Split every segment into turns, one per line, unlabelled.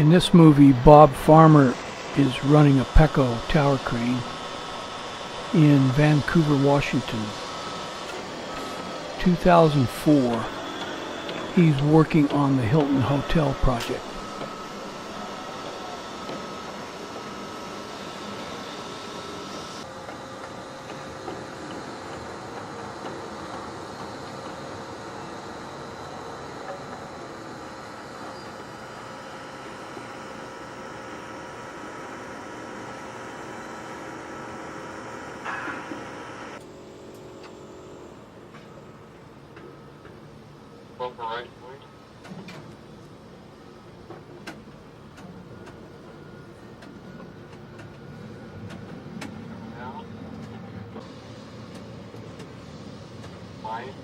In this movie, Bob Farmer is running a Pecco tower crane in Vancouver, Washington. 2004, he's working on the Hilton Hotel project.
Bumper right, please. Now. Right.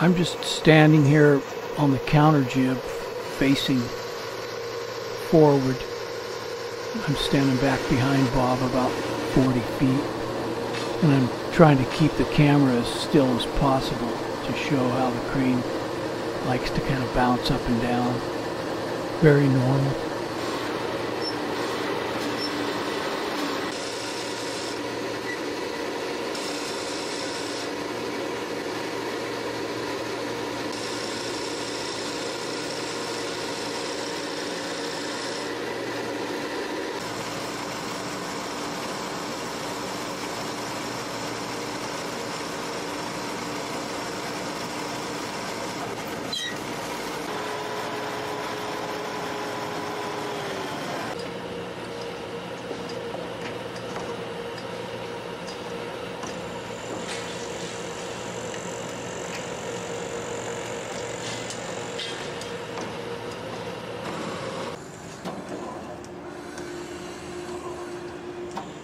I'm just standing here on the counter jib facing forward. I'm standing back behind Bob about 40 feet, and I'm trying to keep the camera as still as possible to show how the crane likes to kind of bounce up and down. Very normal.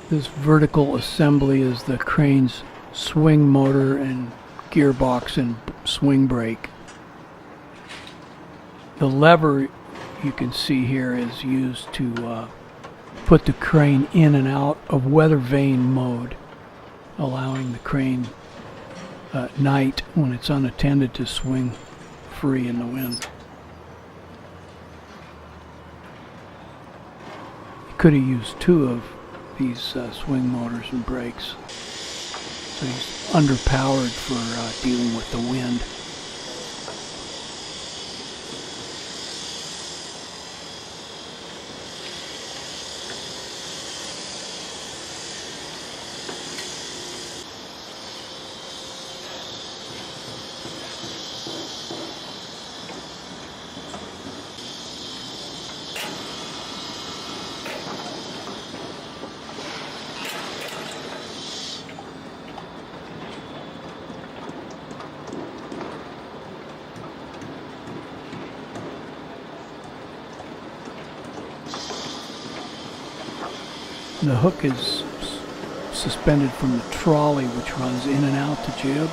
This vertical assembly is the crane's swing motor and gearbox and swing brake. The lever you can see here is used to put the crane in and out of weather vane mode, allowing the crane at night when it's unattended to swing free in the wind. You could have used two of these swing motors and brakes. So he's underpowered for dealing with the wind. The hook is suspended from the trolley, which runs in and out the jib,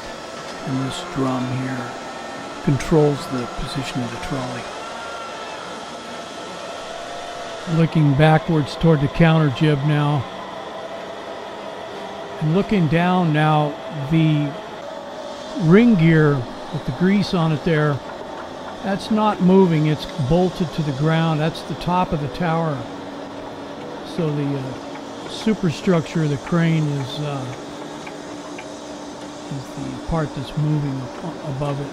and this drum here controls the position of the trolley. Looking backwards toward the counter jib now, and looking down now, the ring gear with the grease on it there, that's not moving, it's bolted to the ground. That's the top of the tower. So the superstructure of the crane is the part that's moving above it.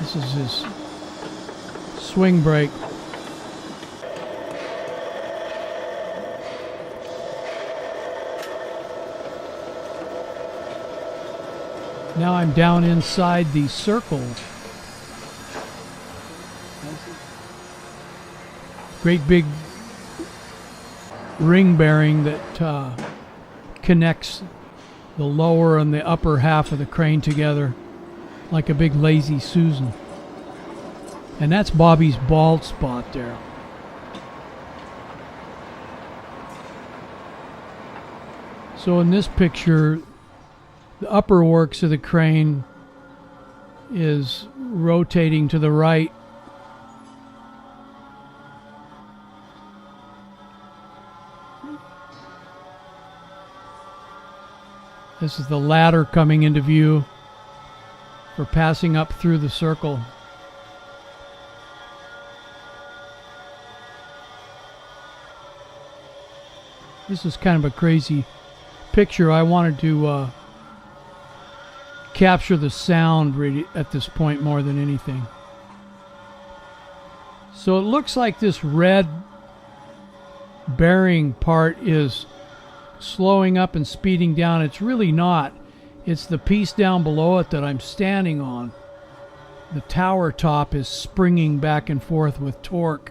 This is his swing brake. Now I'm down inside the circle. Great big ring bearing that connects the lower and the upper half of the crane together like a big lazy Susan. And that's Bobby's bald spot there. So in this picture, the upper works of the crane is rotating to the right. This is the ladder coming into view for passing up through the circle. This is kind of a crazy picture. I wanted to capture the sound really at this point more than anything. So it looks like this red bearing part is slowing up and speeding down. It's really not. It's the piece down below it that I'm standing on. The tower top is springing back and forth with torque.